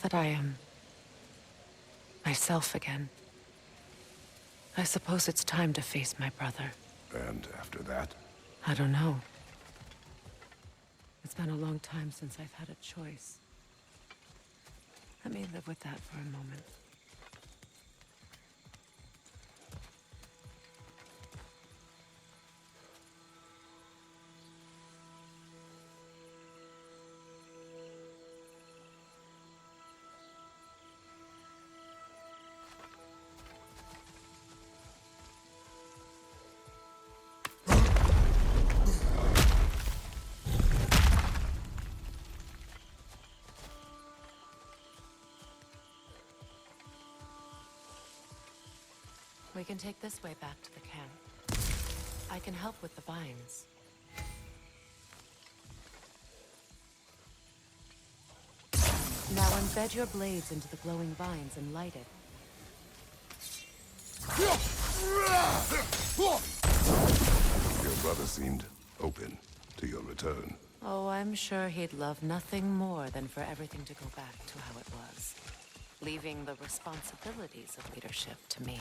that I am myself again, I suppose it's time to face my brother. And after that? I don't know. It's been a long time since I've had a choice. Let me live with that for a moment. We can take this way back to the camp. I can help with the vines. Now embed your blades into the glowing vines and light it. Your brother seemed open to your return. Oh, I'm sure he'd love nothing more than for everything to go back to how it was, leaving the responsibilities of leadership to me.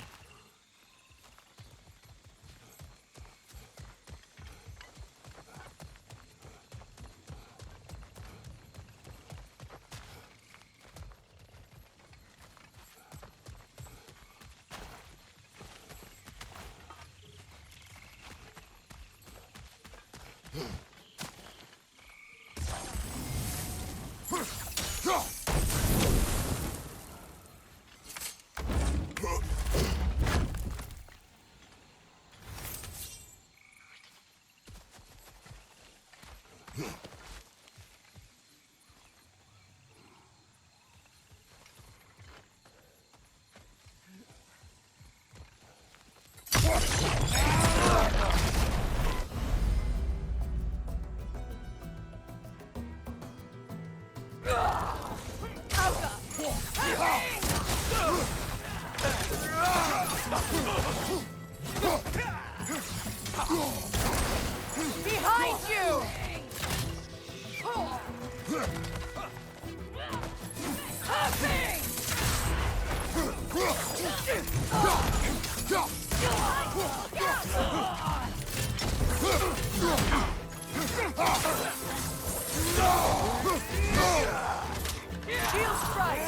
Behind you! Shield strike!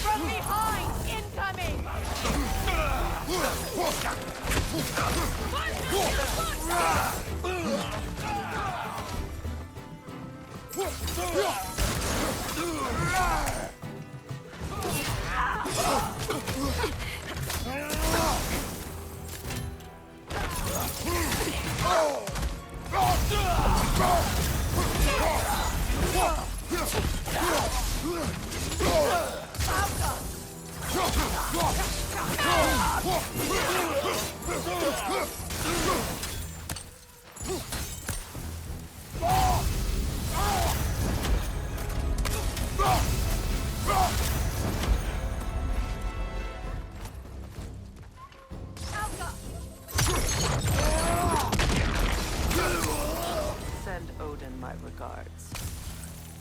From behind! Incoming! Send Odin my regards.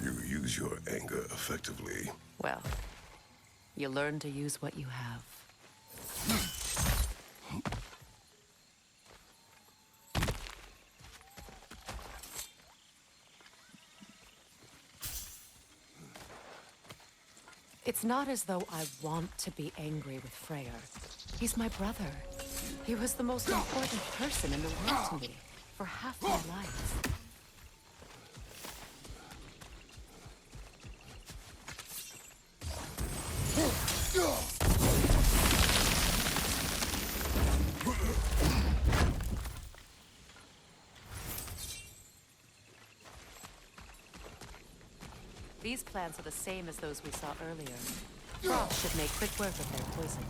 You use your anger effectively. Well, you learn to use what you have. It's not as though I want to be angry with Freyr. He's my brother. He was the most important person in the world to me for half my life. These plants are the same as those we saw earlier. Frost should make quick work of their poison.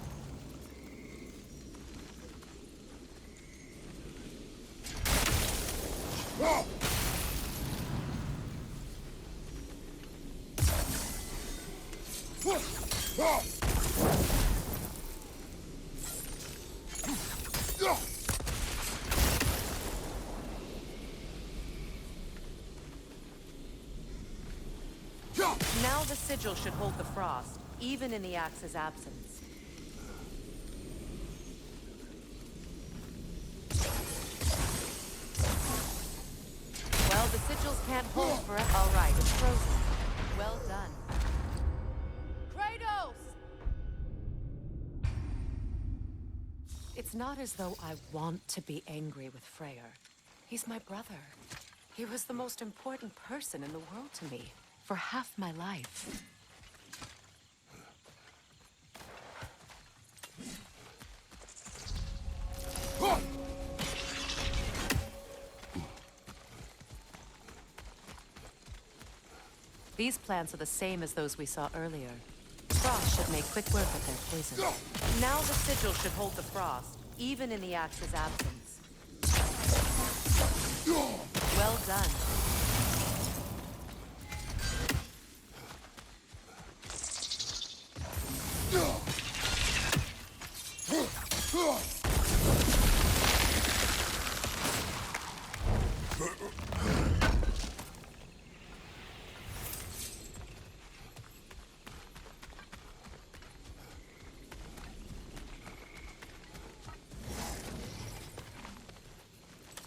Now the sigil should hold the frost, even in the axe's absence. Well, the sigils can't hold forever. All right, it's frozen. Well done. Kratos! It's not as though I want to be angry with Freyr. He's my brother. He was the most important person in the world to me for half my life. These plants are the same as those we saw earlier. Frost should make quick work of their poison. Now the sigil should hold the frost, even in the axe's absence. Well done.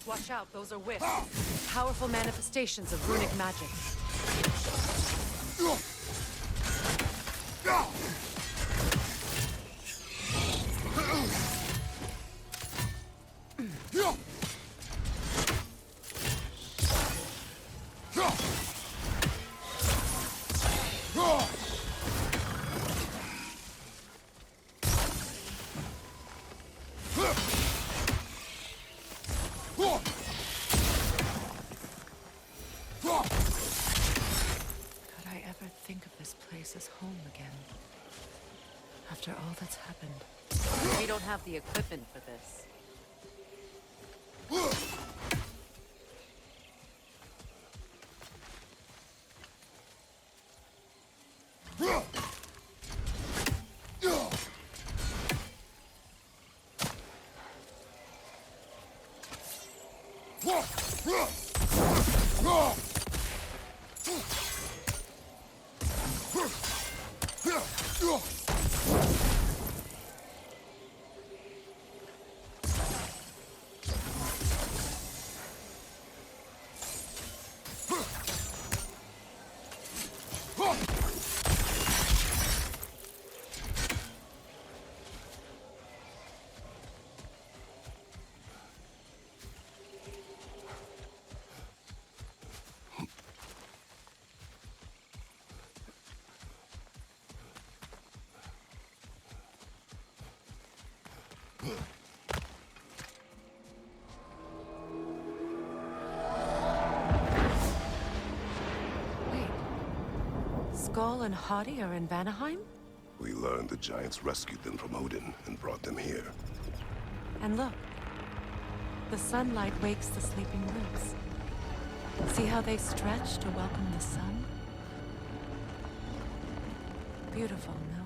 Watch out, those are wisps. Powerful manifestations of runic magic. Could I ever think of this place as home again? After all that's happened. We don't have the equipment for this. Wait. Skull and Hati are in Vanaheim? We learned the giants rescued them from Odin and brought them here. And look. The sunlight wakes the sleeping roots. See how they stretch to welcome the sun? Beautiful, no?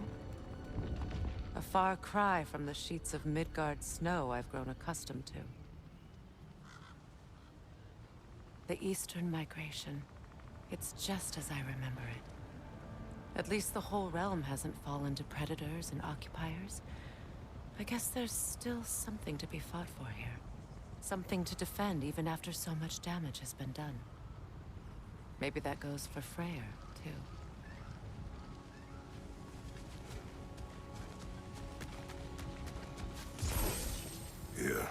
A far cry from the sheets of Midgard snow I've grown accustomed to. The Eastern migration. It's just as I remember it. At least the whole realm hasn't fallen to predators and occupiers. I guess there's still something to be fought for here. Something to defend even after so much damage has been done. Maybe that goes for Freyr, too. Here.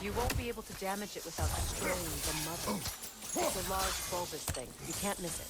You won't be able to damage it without destroying the mother. It's a large bulbous thing. You can't miss it.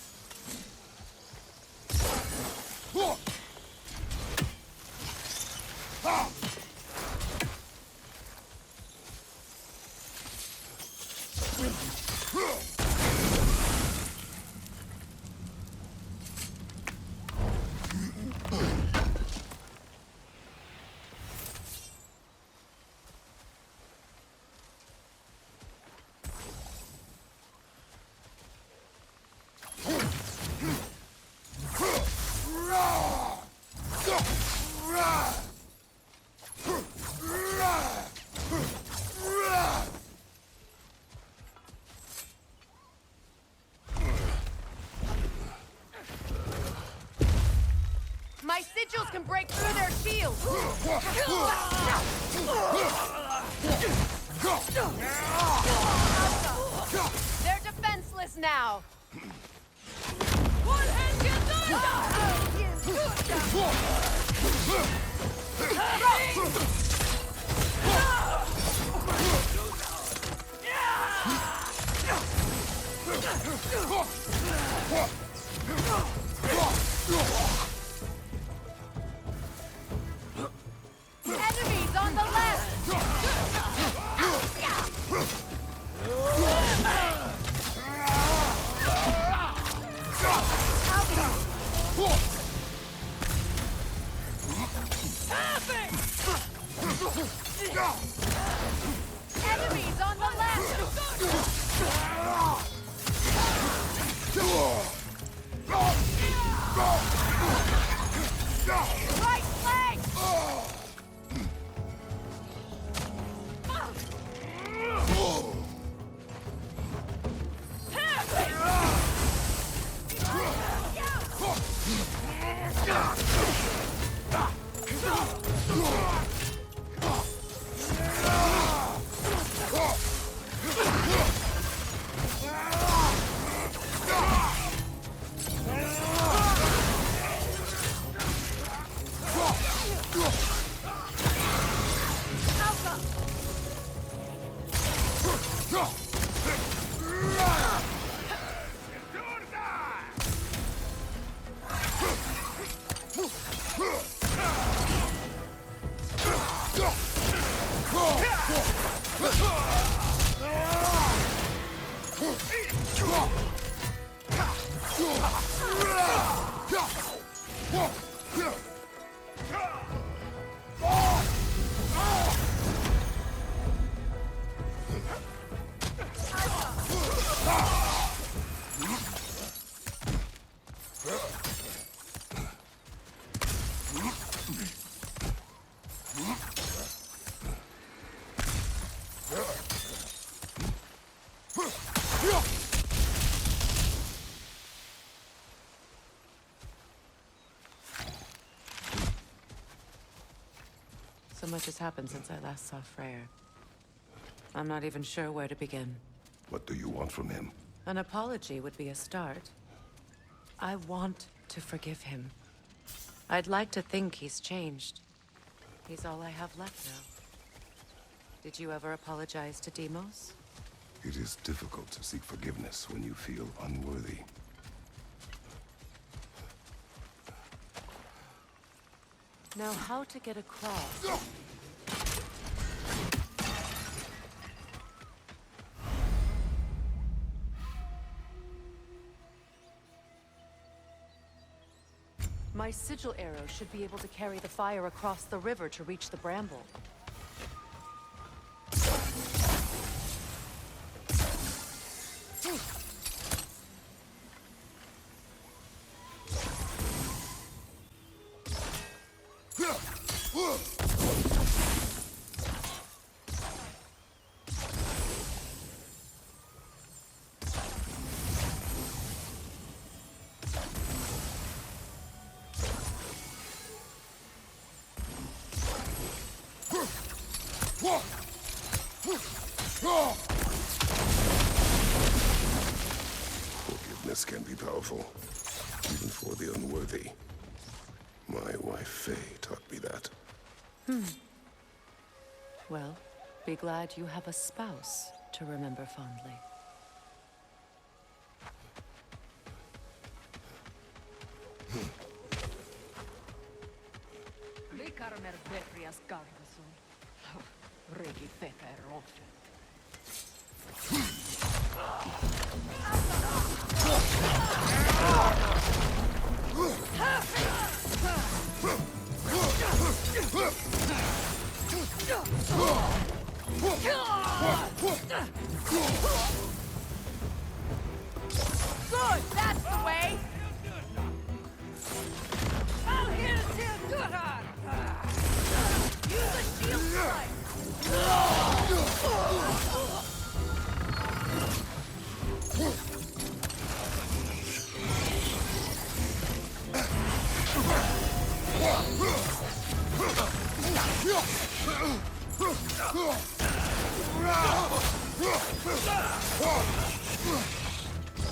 My sigils can break through their shields! They're defenseless now! Enemies on the left! Enemies on the left! Right flank! So much has happened since I last saw Freyr. I'm not even sure where to begin. What do you want from him? An apology would be a start. I want to forgive him. I'd like to think he's changed. He's all I have left now. Did you ever apologize to Deimos? It is difficult to seek forgiveness when you feel unworthy. Now, how to get across? My sigil arrow should be able to carry the fire across the river to reach the bramble. Forgiveness can be powerful, even for the unworthy. My wife Faye taught me that. Well, be glad you have a spouse to remember fondly. Petrias Gargason. Regi Feferof. Good, that's the way! Use a shield strike!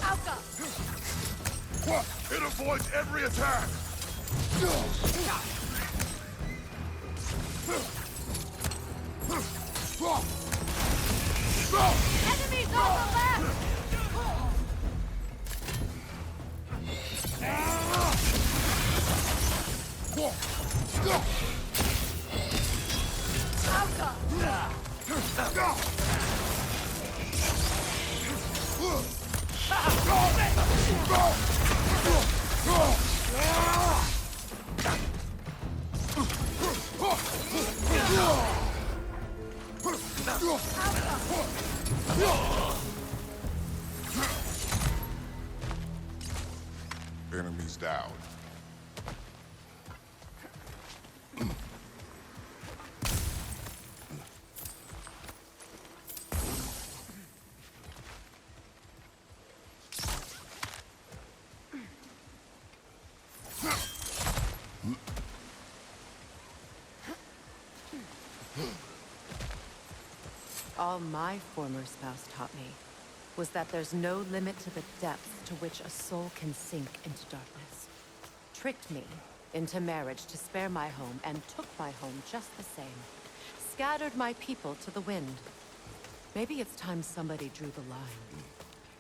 Alka! It avoids every attack! Enemies on the left! Alka! Enemies down. All my former spouse taught me was that there's no limit to the depths to which a soul can sink into darkness. Tricked me into marriage to spare my home and took my home just the same. Scattered my people to the wind. Maybe it's time somebody drew the line.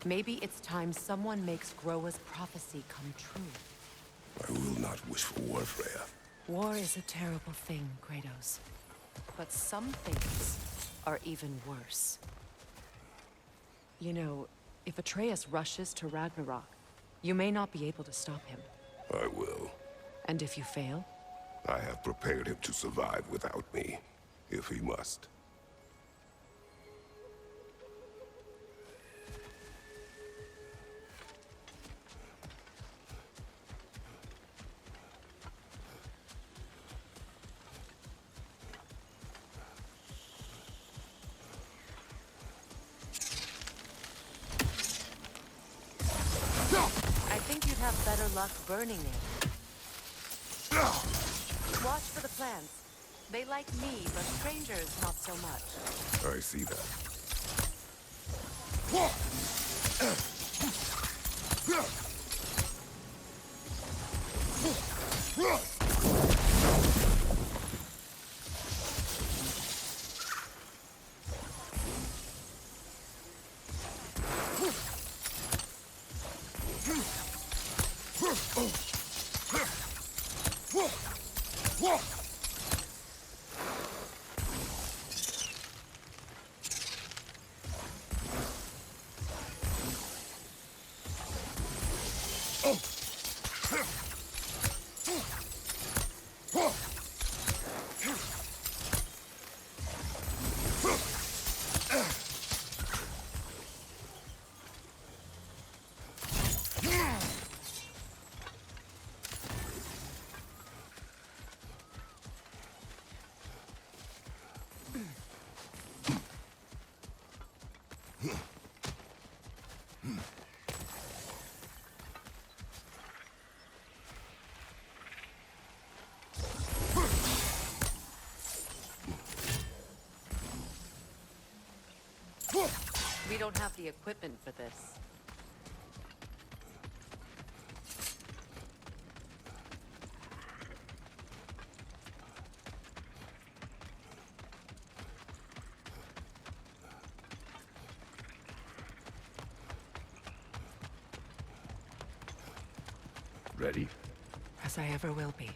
Maybe it's time someone makes Groa's prophecy come true. I will not wish for war, Freya. War is a terrible thing, Kratos. But some things are even worse. You know, if Atreus rushes to Ragnarok, you may not be able to stop him. I will. And if you fail? I have prepared him to survive without me, if he must. I think you'd have better luck burning it. Watch for the plants. They like me, but strangers not so much. I see that. We don't have the equipment for this. Ready? As I ever will be.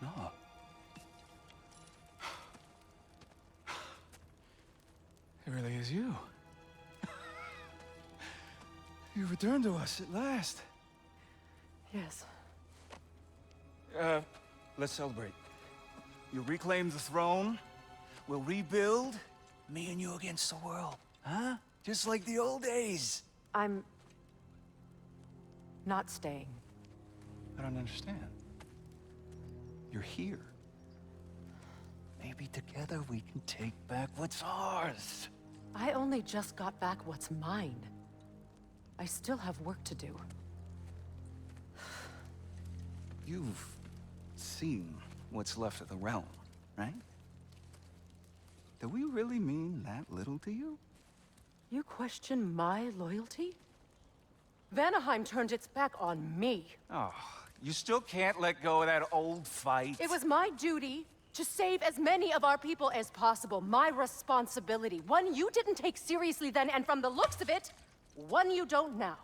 No. It really is you. You returned to us at last. Yes. Let's celebrate. You reclaim the throne. We'll rebuild. Me and you against the world. Huh? Just like the old days. I'm not staying. I don't understand. You're here. Maybe together we can take back what's ours. I only just got back what's mine. I still have work to do. You've seen what's left of the realm, right? Do we really mean that little to you? You question my loyalty? Vanaheim turned its back on me. Oh, you still can't let go of that old fight. It was my duty to save as many of our people as possible. My responsibility. One you didn't take seriously then, and from the looks of it, one you don't now.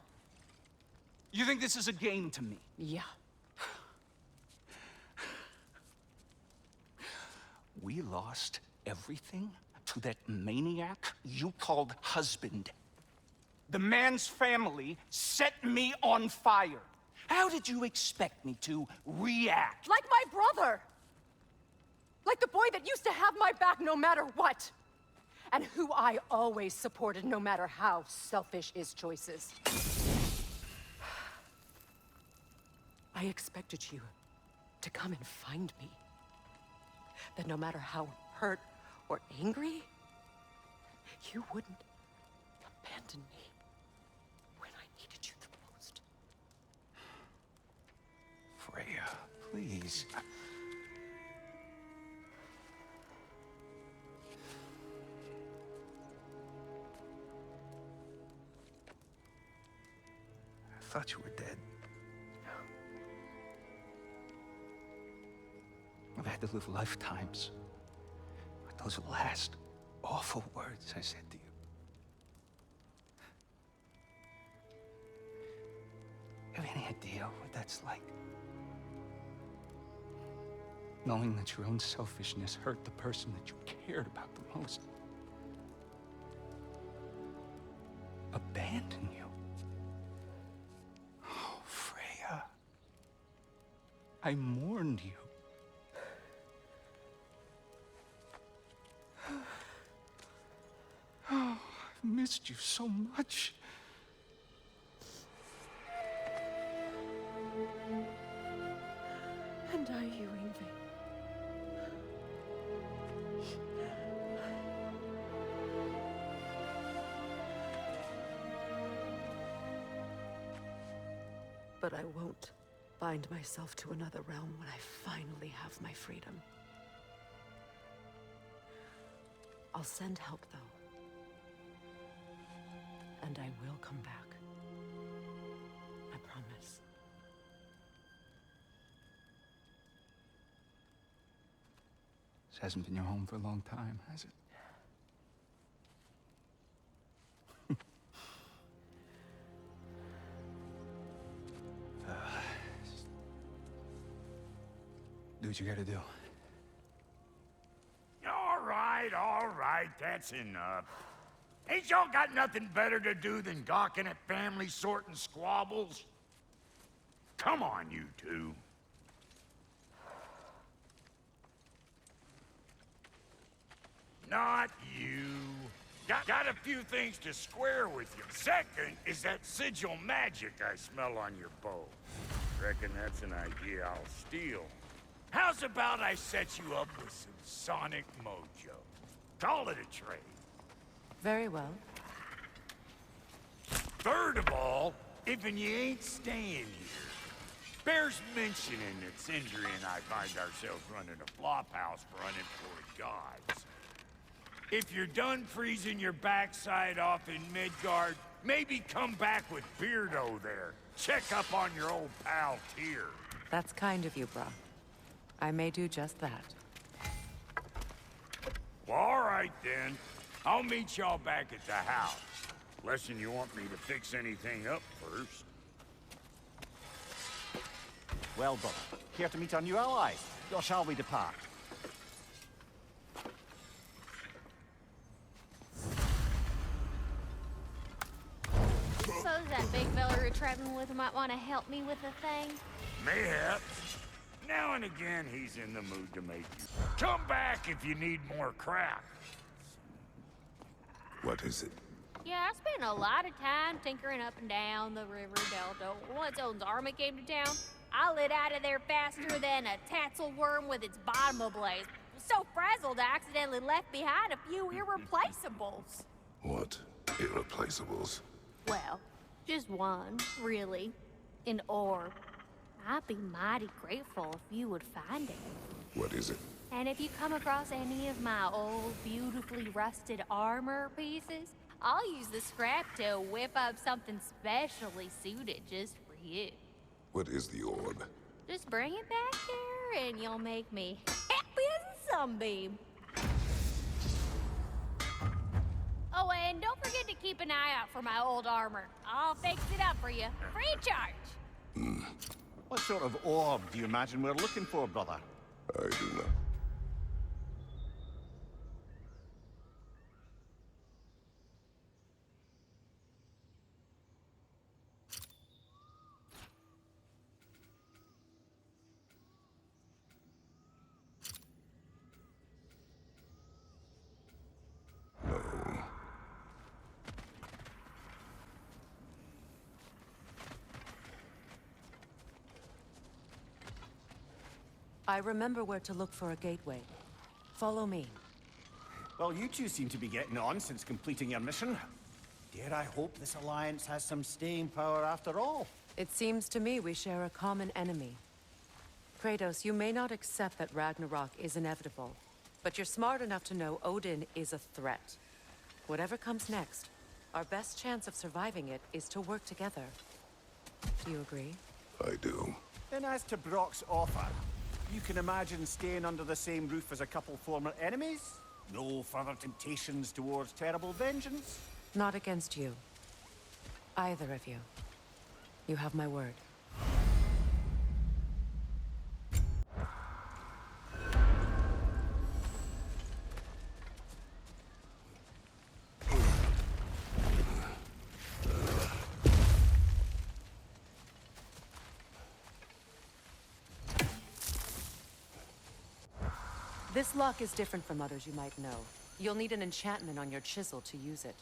You think this is a game to me? Yeah. We lost everything to that maniac you called husband. The man's family set me on fire. How did you expect me to react? Like my brother! Like the boy that used to have my back no matter what! And who I always supported no matter how selfish his choices. I expected you to come and find me. That no matter how hurt or angry, you wouldn't abandon me when I needed you the most. Freya, please. I thought you were dead. I've had to live lifetimes with those last awful words I said to you. You have any idea what that's like? Knowing that your own selfishness hurt the person that you cared about the most. Abandon you. Oh, Freya. I mourned you. Oh, I've missed you so much. And I, you, Yngvi. But I won't bind myself to another realm when I finally have my freedom. I'll send help, though. And I will come back. I promise. This hasn't been your home for a long time, has it? Do what you gotta do. All right, that's enough. Ain't y'all got nothing better to do than gawking at family sorting squabbles? Come on, you two. Not you. Got a few things to square with you. Second is that sigil magic I smell on your bow. Reckon that's an idea I'll steal. How's about I set you up with some sonic mojo? Call it a trade. Very well. Third of all, if you ain't staying here, bears mentioning that Sindri and I find ourselves running a flop house for unemployed gods. If you're done freezing your backside off in Midgard, maybe come back with Beardo there. Check up on your old pal Tyr. That's kind of you, brah. I may do just that. Well, all right then. I'll meet y'all back at the house. Unless you want me to fix anything up first. Well, brother, here to meet our new allies. or shall we depart? Suppose that big fella you're traveling with might want to help me with a thing. Mayhaps. Now and again, he's in the mood to make you. Come back if you need more crap. What is it? Yeah, I spent a lot of time tinkering up and down the river delta. Once Odin's army came to town, I lit out of there faster than a tassel worm with its bottom ablaze. So frazzled, I accidentally left behind a few irreplaceables. What irreplaceables? Well, just one, really. An orb. I'd be mighty grateful if you would find it. What is it? And if you come across any of my old, beautifully rusted armor pieces, I'll use the scrap to whip up something specially suited just for you. What is the orb? Just bring it back here and you'll make me happy as a sunbeam. Oh, and don't forget to keep an eye out for my old armor. I'll fix it up for you, free of charge. What sort of orb do you imagine we're looking for, brother? I do not. I remember where to look for a gateway. Follow me. Well, you two seem to be getting on since completing your mission. Dare I hope this alliance has some staying power after all? It seems to me we share a common enemy. Kratos, you may not accept that Ragnarok is inevitable, but you're smart enough to know Odin is a threat. Whatever comes next, our best chance of surviving it is to work together. Do you agree? I do. Then as to Brock's offer, you can imagine staying under the same roof as a couple former enemies? No further temptations towards terrible vengeance? Not against you. Either of you. You have my word. This lock is different from others you might know. You'll need an enchantment on your chisel to use it.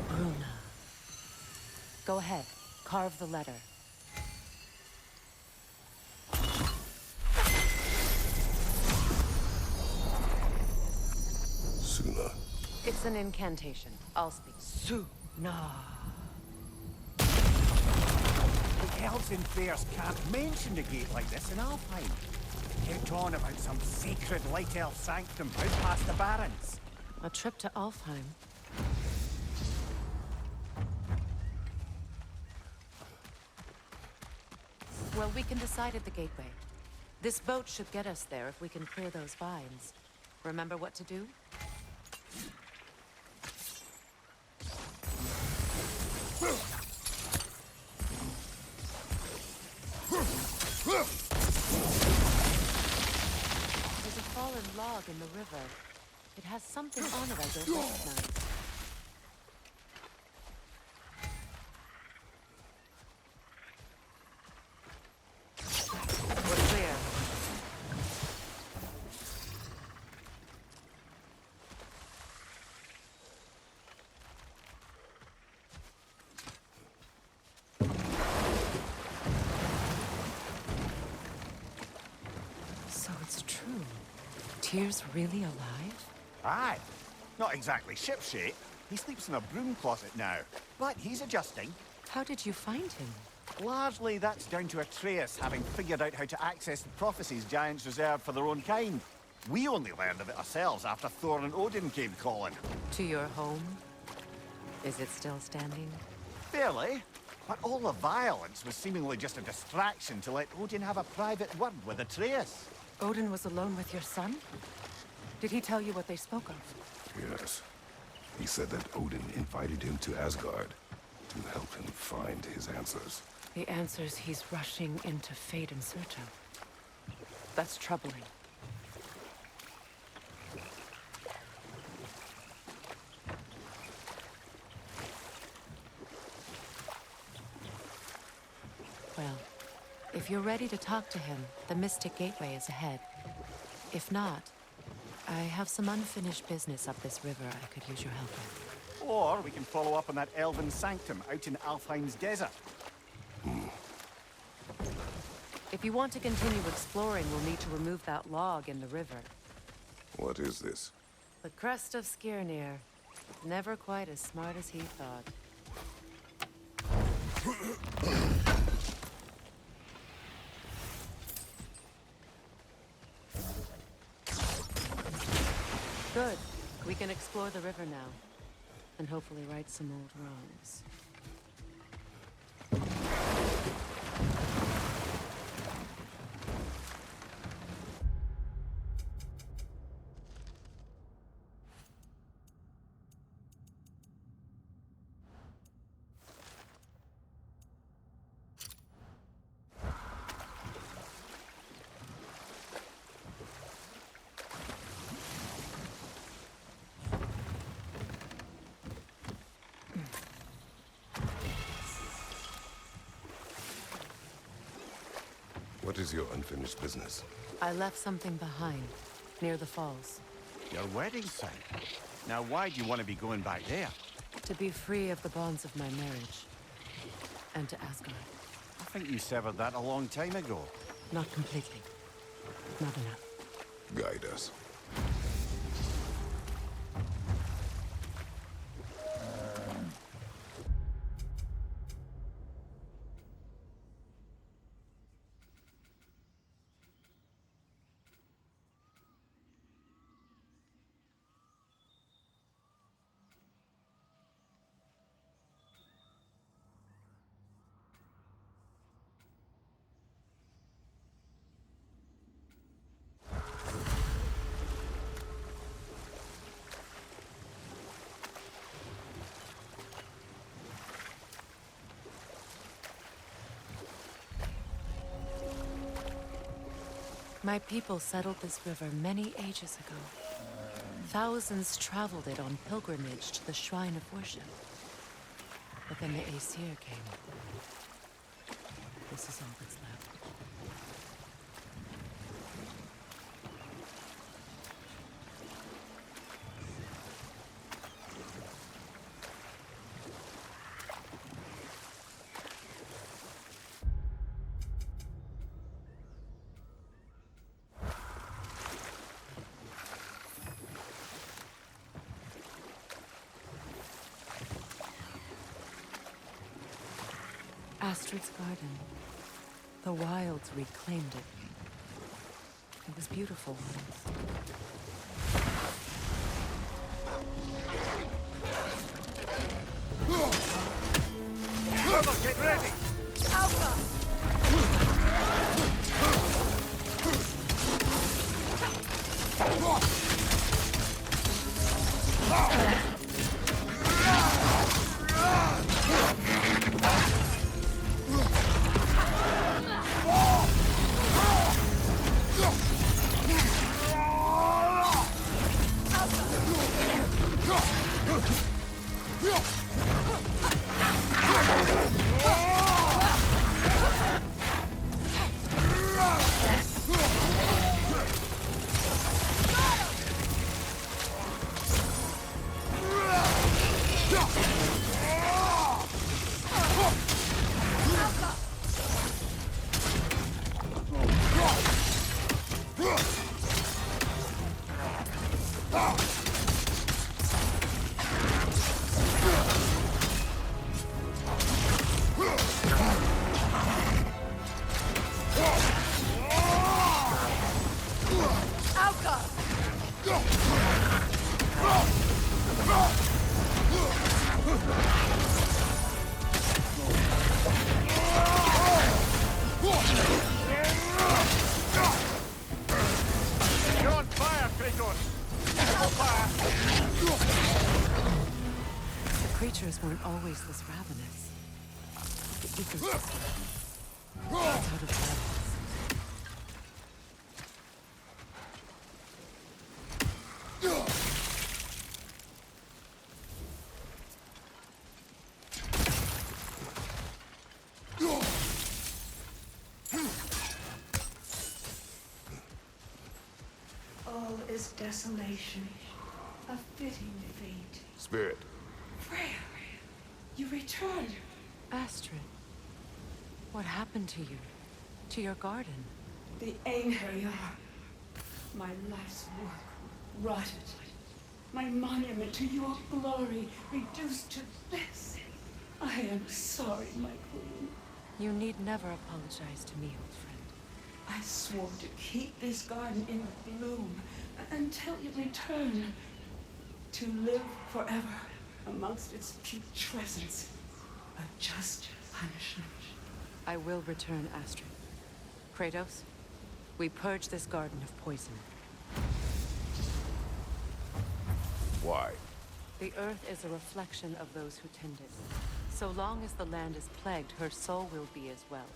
Bruna. Go ahead. Carve the letter. Suna. It's an incantation. I'll speak. Suna. The elves in Fairs can't mention a gate like this in Alpine. Kept on about some sacred light elf sanctum out past the Barrens. A trip to Alfheim. Well, we can decide at the gateway. This boat should get us there if we can clear those vines. Remember what to do? There's a fallen log in the river. It has something on it I don't recognize. We're clear. So it's true. Tyr's really alive? Aye. Not exactly shipshape. He sleeps in a broom closet now. But he's adjusting. How did you find him? Largely, that's down to Atreus having figured out how to access the prophecies giants reserve for their own kind. We only learned of it ourselves after Thor and Odin came calling. To your home? Is it still standing? Fairly. But all the violence was seemingly just a distraction to let Odin have a private word with Atreus. Odin was alone with your son? Did he tell you what they spoke of? Yes. He said that Odin invited him to Asgard to help him find his answers. The answers he's rushing into fate in search of. That's troubling. Well, if you're ready to talk to him, the Mystic Gateway is ahead. If not, I have some unfinished business up this river I could use your help with. Or we can follow up on that elven sanctum out in Alfheim's desert. If you want to continue exploring, we'll need to remove that log in the river. What is this? The crest of Skirnir. Never quite as smart as he thought. Good. We can explore the river now. And hopefully right some old wrongs. What is your unfinished business? I left something behind, near the falls. Your wedding site. Now why do you want to be going back there? To be free of the bonds of my marriage. And to Asgard. I think you severed that a long time ago. Not completely. Not enough. Guide us. My people settled this river many ages ago. Thousands traveled it on pilgrimage to the shrine of worship. But then the Aesir came. This is all that's left. Astrid's garden. The wilds reclaimed it. It was beautiful once. Get ready! always this ravenous. The ecosystem. It's out of balance. All is desolation, a fitting fate. Spirit, Freya, you return. Astrid, what happened to you? To your garden? The anger you are. My life's work rotted. My monument to your glory reduced to this. I am sorry, my queen. You need never apologize to me, old friend. I swore to keep this garden in bloom until you return. To live forever amongst its putrescence. A just punishment. I will return, Astrid. Kratos, we purge this garden of poison. why? The earth is a reflection of those who tend it. So long as the land is plagued, her soul will be as well.